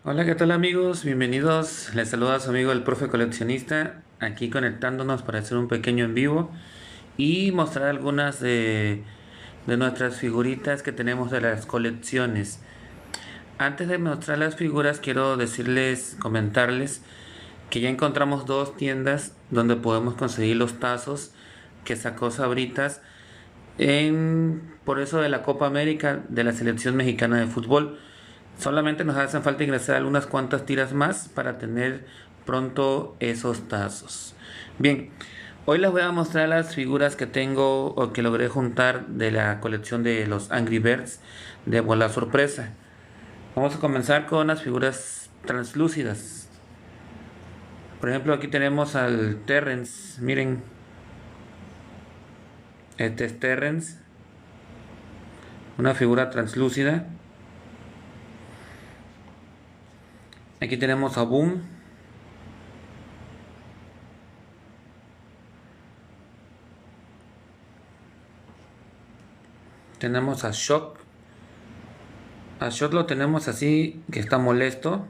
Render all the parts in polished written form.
Hola, ¿qué tal amigos? Bienvenidos. Les saluda a su amigo el profe coleccionista, aquí conectándonos para hacer un pequeño en vivo y mostrar algunas de nuestras figuritas que tenemos de las colecciones. Antes de mostrar las figuras, quiero decirles, comentarles que ya encontramos dos tiendas donde podemos conseguir los tazos que sacó Sabritas por eso de la Copa América de la selección mexicana de fútbol. Solamente nos hacen falta ingresar algunas cuantas tiras más para tener pronto esos tazos. Bien, hoy les voy a mostrar las figuras que tengo o que logré juntar de la colección de los Angry Birds de Bola Sorpresa. Vamos a comenzar con las figuras translúcidas. Por ejemplo, aquí tenemos al Terrence. Miren, este es Terrence, una figura translúcida. Aquí tenemos a Boom. Tenemos a Shock. A Shock lo tenemos así, que está molesto,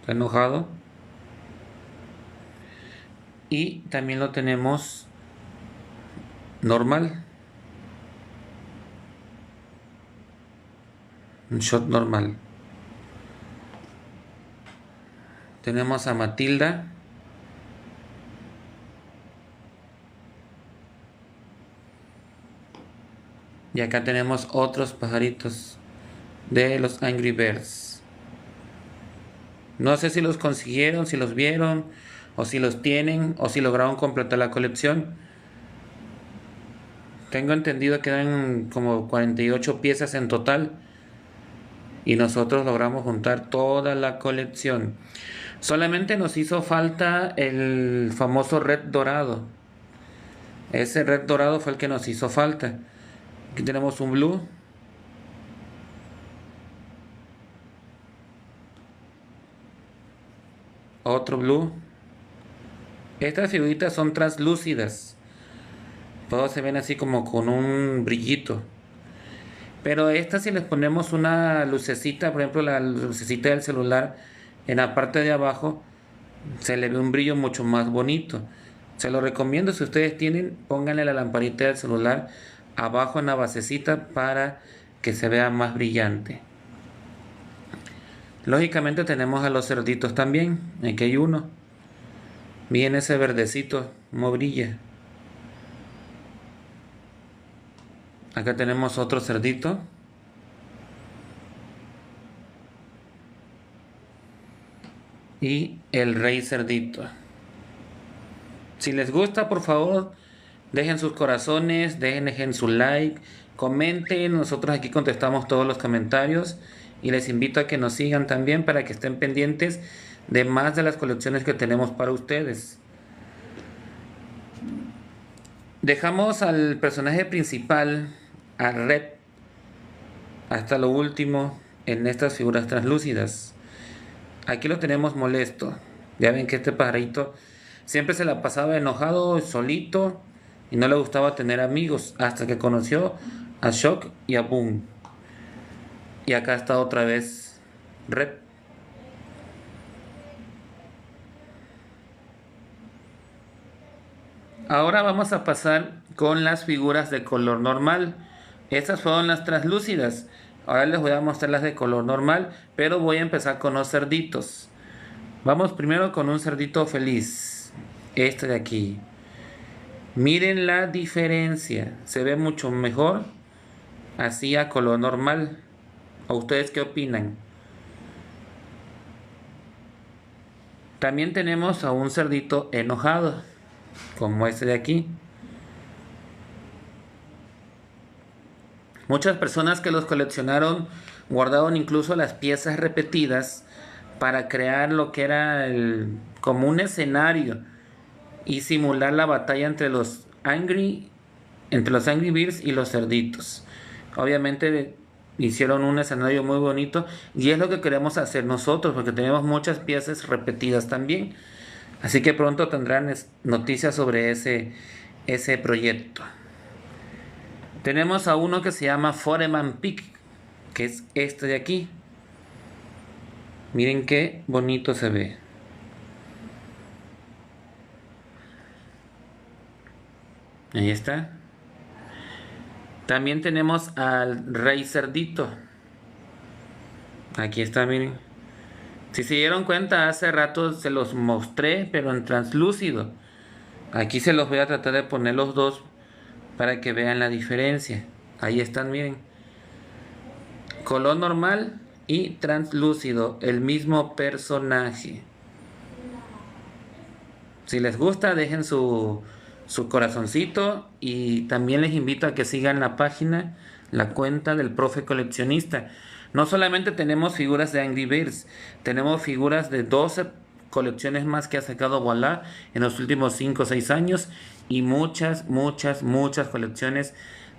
está enojado. Y también lo tenemos normal. Un Shock normal. Tenemos a Matilda. Y acá tenemos otros pajaritos de los Angry Birds. No sé si los consiguieron, si los vieron, o si los tienen, o si lograron completar la colección. Tengo entendido que eran como 48 piezas en total. Y nosotros logramos juntar toda la colección. Solamente nos hizo falta el famoso red dorado. Ese red dorado fue el que nos hizo falta. Aquí tenemos un blue. Otro blue. Estas figuritas son translúcidas. Todos se ven así como con un brillito. Pero estas, si les ponemos una lucecita, por ejemplo la lucecita del celular, en la parte de abajo se le ve un brillo mucho más bonito. Se lo recomiendo, si ustedes tienen, pónganle la lamparita del celular abajo en la basecita para que se vea más brillante. Lógicamente tenemos a los cerditos también. Aquí hay uno. Miren ese verdecito, como brilla. Acá tenemos otro cerdito. Y el rey cerdito. Si les gusta, por favor, dejen sus corazones, dejen su like, comenten. Nosotros aquí contestamos todos los comentarios. Y les invito a que nos sigan también para que estén pendientes de más de las colecciones que tenemos para ustedes. Dejamos al personaje principal, a Red, hasta lo último en estas figuras translúcidas. Aquí lo tenemos molesto. Ya ven que este pajarito siempre se la pasaba enojado, solito, y no le gustaba tener amigos, hasta que conoció a Shock y a Boom. Y acá está otra vez Red. Ahora vamos a pasar con las figuras de color normal. Estas fueron las translúcidas. Ahora les voy a mostrar las de color normal, pero voy a empezar con los cerditos. Vamos primero con un cerdito feliz. Este de aquí. Miren la diferencia. Se ve mucho mejor así a color normal. ¿O ustedes qué opinan? También tenemos a un cerdito enojado, como este de aquí. Muchas personas que los coleccionaron guardaron incluso las piezas repetidas para crear lo que era como un escenario y simular la batalla entre los Angry Birds y los cerditos. Obviamente hicieron un escenario muy bonito y es lo que queremos hacer nosotros porque tenemos muchas piezas repetidas también. Así que pronto tendrán noticias sobre ese proyecto. Tenemos a uno que se llama Foreman Peak, que es este de aquí. Miren qué bonito se ve. Ahí está. También tenemos al rey cerdito. Aquí está, miren. Si se dieron cuenta, hace rato se los mostré, pero en translúcido. Aquí se los voy a tratar de poner los dos para que vean la diferencia. Ahí están, miren. Color normal y translúcido, el mismo personaje. Si les gusta, dejen su corazoncito y también les invito a que sigan la página, la cuenta del profe coleccionista. No solamente tenemos figuras de Angry Birds, tenemos figuras de 12 colecciones más que ha sacado Voilà en los últimos 5 o 6 años y muchas colecciones,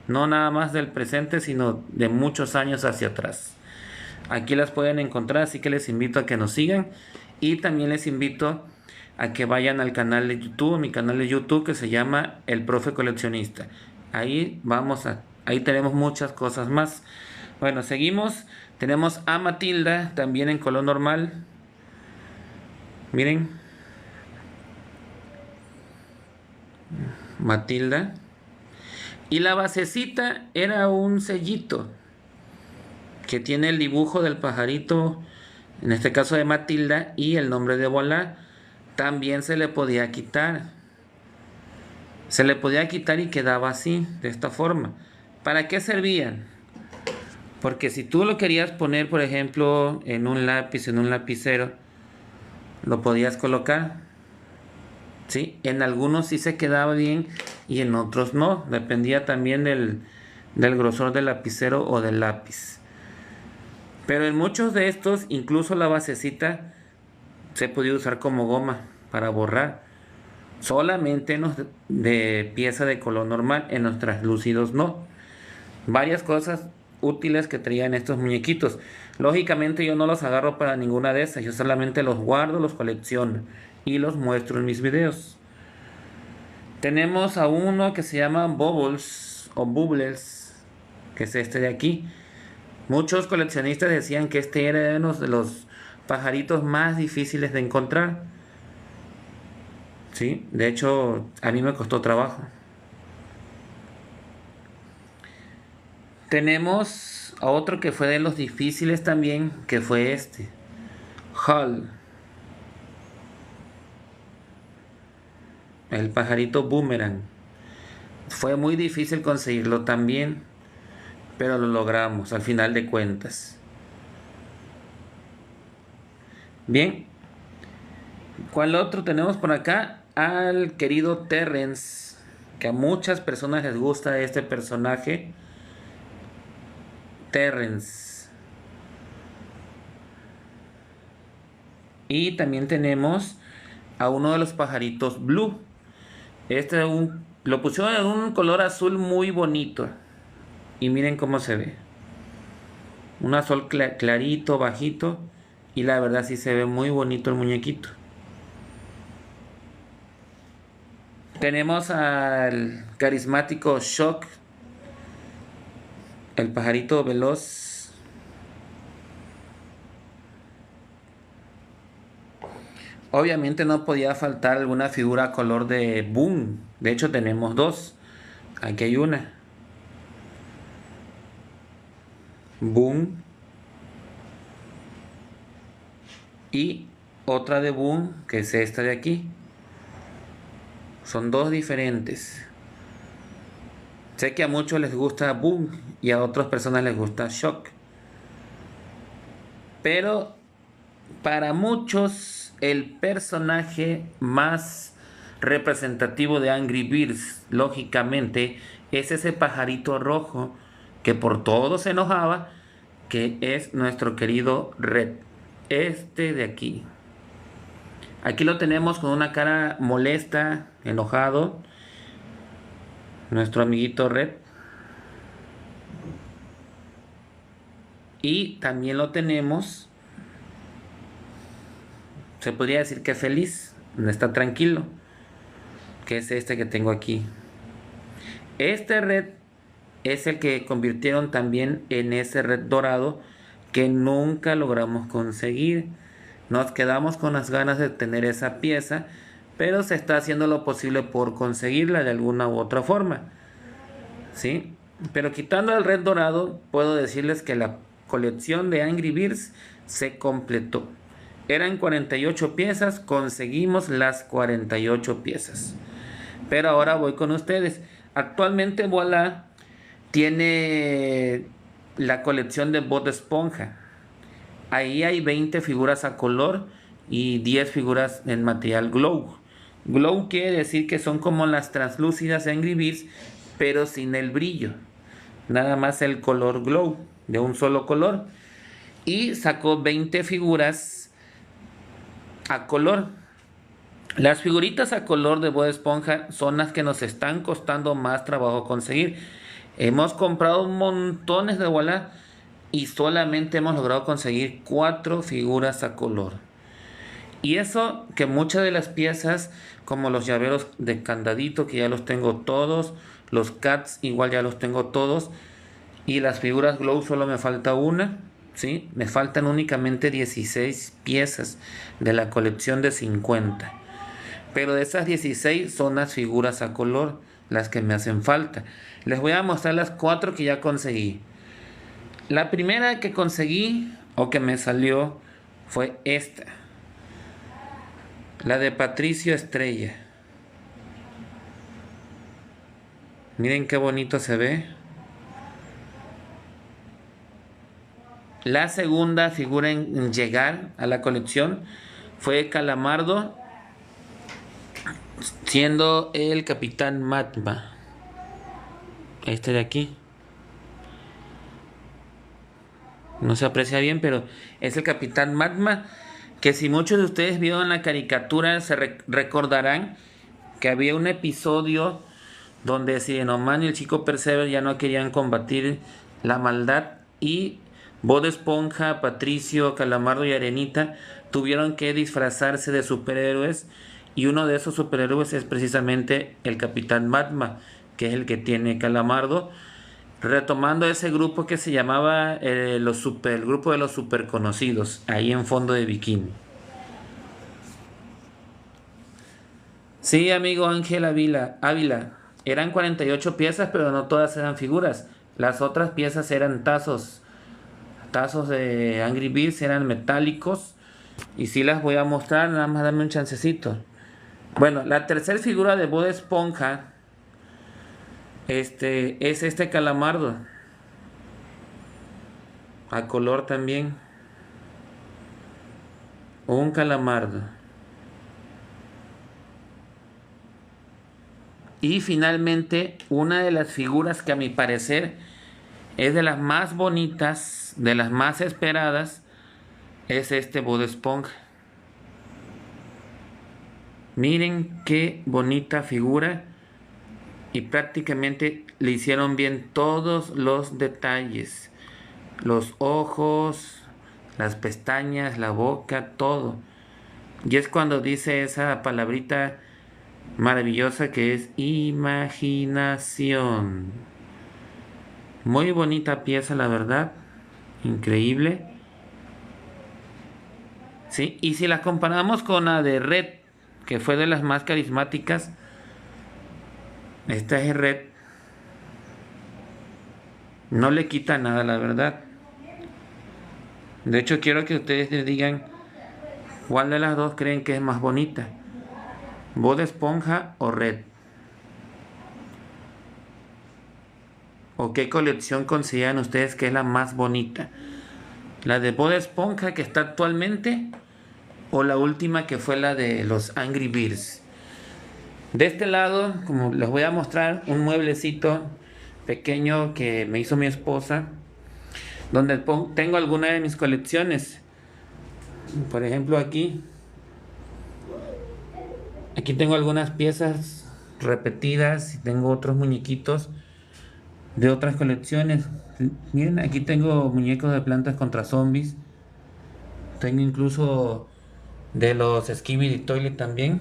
no nada más del presente, sino de muchos años hacia atrás. Aquí las pueden encontrar, así que les invito a que nos sigan y también les invito a que vayan al canal de YouTube, mi canal de YouTube que se llama El Profe Coleccionista. Ahí tenemos muchas cosas más. Bueno, seguimos. Tenemos a Matilda también en color normal. Miren. Matilda. Y la basecita era un sellito que tiene el dibujo del pajarito, en este caso de Matilda, y el nombre de Voilà. También se le podía quitar. Se le podía quitar y quedaba así, de esta forma. ¿Para qué servían? Porque si tú lo querías poner, por ejemplo, en un lápiz, en un lapicero, lo podías colocar. ¿Sí? En algunos sí se quedaba bien y en otros no. Dependía también del grosor del lapicero o del lápiz. Pero en muchos de estos, incluso la basecita se podía usar como goma para borrar. Solamente en los de pieza de color normal, en los translúcidos no. Varias cosas útiles que traían estos muñequitos. Lógicamente yo no los agarro para ninguna de esas, yo solamente los guardo, los colecciono y los muestro en mis videos. Tenemos a uno que se llama Bubbles o Bubbles, que es este de aquí. Muchos coleccionistas decían que este era uno de los pajaritos más difíciles de encontrar. Sí, de hecho a mí me costó trabajo. Tenemos a otro que fue de los difíciles también, que fue este, Hall, el pajarito boomerang. Fue muy difícil conseguirlo también, pero lo logramos al final de cuentas. Bien, ¿cuál otro tenemos por acá? Al querido Terrence, que a muchas personas les gusta este personaje. Terrence. Y también tenemos a uno de los pajaritos Blue. Lo pusieron en un color azul muy bonito. Y miren cómo se ve. Un azul clarito, bajito. Y la verdad sí se ve muy bonito el muñequito. Tenemos al carismático Shock, el pajarito veloz. Obviamente no podía faltar alguna figura color de Boom. De hecho tenemos dos. Aquí hay una. Boom. Y otra de Boom, que es esta de aquí. Son dos diferentes. Sé que a muchos les gusta Boom y a otras personas les gusta Shock. Pero para muchos el personaje más representativo de Angry Birds, lógicamente, es ese pajarito rojo que por todo se enojaba, que es nuestro querido Red. Este de aquí. Aquí lo tenemos con una cara molesta, enojado. Nuestro amiguito Red. Y también lo tenemos, se podría decir que feliz, está tranquilo, que es este que tengo aquí. Este Red es el que convirtieron también en ese Red dorado que nunca logramos conseguir. Nos quedamos con las ganas de tener esa pieza, pero se está haciendo lo posible por conseguirla de alguna u otra forma, ¿sí? Pero quitando el red dorado, puedo decirles que la colección de Angry Birds se completó. Eran 48 piezas, conseguimos las 48 piezas. Pero ahora voy con ustedes. Actualmente Voilà tiene la colección de Bob Esponja. Ahí hay 20 figuras a color y 10 figuras en material glow. Glow quiere decir que son como las translúcidas de Angry Birds, pero sin el brillo. Nada más el color glow, de un solo color. Y sacó 20 figuras a color. Las figuritas a color de Bob Esponja son las que nos están costando más trabajo conseguir. Hemos comprado montones de Voilà y solamente hemos logrado conseguir 4 figuras a color. Y eso que muchas de las piezas, como los llaveros de candadito, que ya los tengo todos, los cats igual ya los tengo todos, y las figuras glow solo me falta una, ¿sí? Me faltan únicamente 16 piezas de la colección de 50. Pero de esas 16 son las figuras a color, las que me hacen falta. Les voy a mostrar las 4 que ya conseguí. La primera que conseguí o que me salió fue esta. La de Patricio Estrella. Miren qué bonito se ve. La segunda figura en llegar a la colección fue Calamardo, siendo el Capitán Magma. Este de aquí. No se aprecia bien, pero es el Capitán Magma, que si muchos de ustedes vieron la caricatura se recordarán que había un episodio donde Sirenoman y el chico Perceber ya no querían combatir la maldad y Bob Esponja, Patricio, Calamardo y Arenita tuvieron que disfrazarse de superhéroes, y uno de esos superhéroes es precisamente el Capitán Magma, que es el que tiene Calamardo, retomando ese grupo que se llamaba el grupo de los super conocidos, ahí en fondo de bikini. Sí, amigo Ángel Ávila, eran 48 piezas, pero no todas eran figuras. Las otras piezas eran tazos de Angry Birds, eran metálicos, y sí las voy a mostrar, nada más dame un chancecito. Bueno, la tercera figura de Bob Esponja es este Calamardo a color también, un Calamardo. Y finalmente una de las figuras que a mi parecer es de las más bonitas, de las más esperadas, es este Bob Esponja. Miren qué bonita figura, y prácticamente le hicieron bien todos los detalles, los ojos, las pestañas, la boca, todo. Y es cuando dice esa palabrita maravillosa que es imaginación. Muy bonita pieza, la verdad, increíble. ¿Sí? Y si la comparamos con la de Red, que fue de las más carismáticas, esta es Red, no le quita nada, la verdad. De hecho, quiero que ustedes les digan cuál de las dos creen que es más bonita, Bob Esponja o Red, o qué colección consideran ustedes que es la más bonita, la de Bob Esponja que está actualmente, o la última que fue la de los Angry Birds. De este lado, como les voy a mostrar, un mueblecito pequeño que me hizo mi esposa, donde tengo algunas de mis colecciones. Por ejemplo, aquí tengo algunas piezas repetidas y tengo otros muñequitos de otras colecciones. Miren, aquí tengo muñecos de Plantas contra Zombies. Tengo incluso de los Skibidi Toilet también,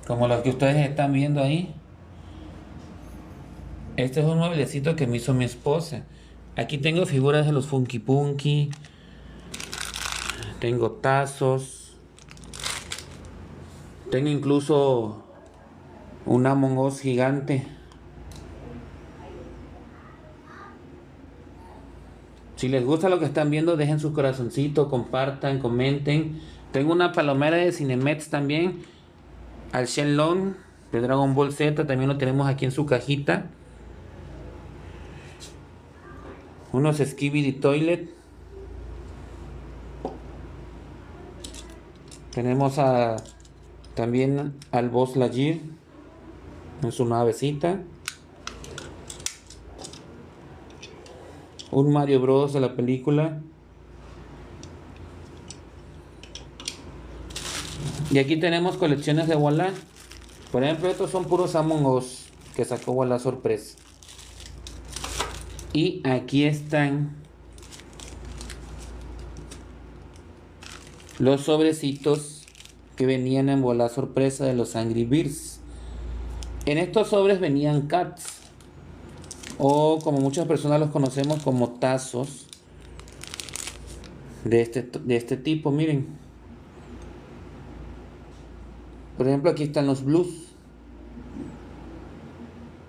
como los que ustedes están viendo ahí. Este es un mueblecito que me hizo mi esposa. Aquí tengo figuras de los Funky Punky. Tengo tazos. Tengo incluso un Among Us gigante. Si les gusta lo que están viendo, dejen su corazoncito, compartan, comenten. Tengo una palomera de Cinemex también. Al Shenlong de Dragon Ball Z también lo tenemos aquí en su cajita. Unos Skibidi Toilet. Tenemos también al Buzz Lightyear en su navecita. Un Mario Bros de la película. Y aquí tenemos colecciones de Walla. Por ejemplo, estos son puros Among Us que sacó Walla Sorpresa. Y aquí están los sobrecitos que venían en Walla Sorpresa de los Angry Birds. En estos sobres venían cats, o como muchas personas los conocemos como tazos de este tipo. Miren, por ejemplo, aquí están los blues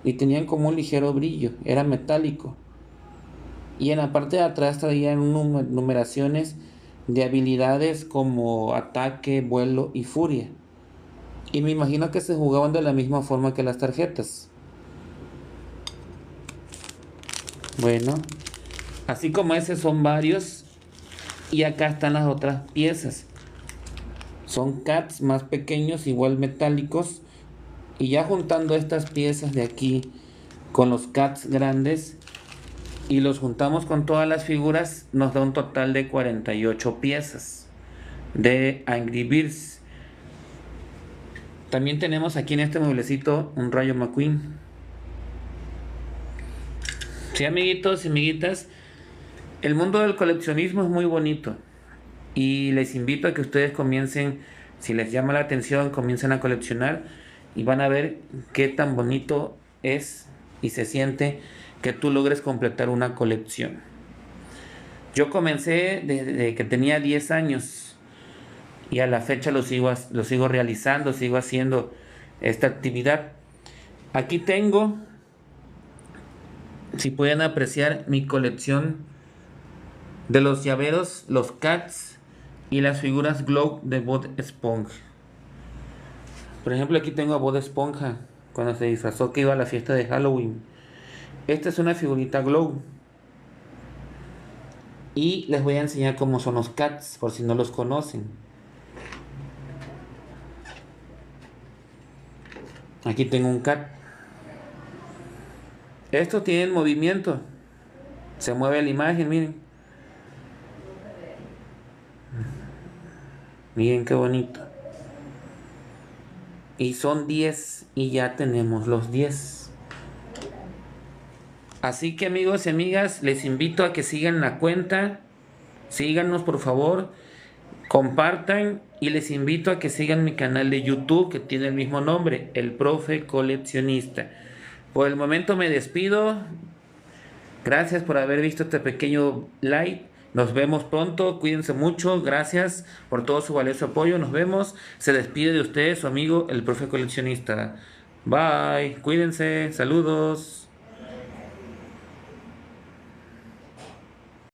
y tenían como un ligero brillo, era metálico, y en la parte de atrás traían numeraciones de habilidades como ataque, vuelo y furia, y me imagino que se jugaban de la misma forma que las tarjetas. Bueno, así como ese son varios, y acá están las otras piezas. Son cats más pequeños, igual metálicos, y ya juntando estas piezas de aquí con los cats grandes y los juntamos con todas las figuras, nos da un total de 48 piezas de Angry Birds. También tenemos aquí en este mueblecito un Rayo McQueen. Sí, amiguitos y amiguitas, el mundo del coleccionismo es muy bonito y les invito a que ustedes comiencen, si les llama la atención, comiencen a coleccionar y van a ver qué tan bonito es y se siente que tú logres completar una colección. Yo comencé desde que tenía 10 años y a la fecha lo sigo realizando, sigo haciendo esta actividad. Aquí tengo, si pueden apreciar, mi colección de los llaveros, los cats y las figuras glow de Bob Esponja. Por ejemplo, aquí tengo a Bob Esponja cuando se disfrazó que iba a la fiesta de Halloween. Esta es una figurita glow. Y les voy a enseñar cómo son los cats, por si no los conocen. Aquí tengo un cat. Estos tienen movimiento. Se mueve la imagen, miren. Miren qué bonito. Y son 10 y ya tenemos los 10. Así que amigos y amigas, les invito a que sigan la cuenta. Síganos por favor. Compartan y les invito a que sigan mi canal de YouTube que tiene el mismo nombre, El Profe Coleccionista. Por el momento me despido. Gracias por haber visto este pequeño live. Nos vemos pronto. Cuídense mucho. Gracias por todo su valioso apoyo. Nos vemos. Se despide de ustedes su amigo, El Profe Coleccionista. Bye. Cuídense. Saludos.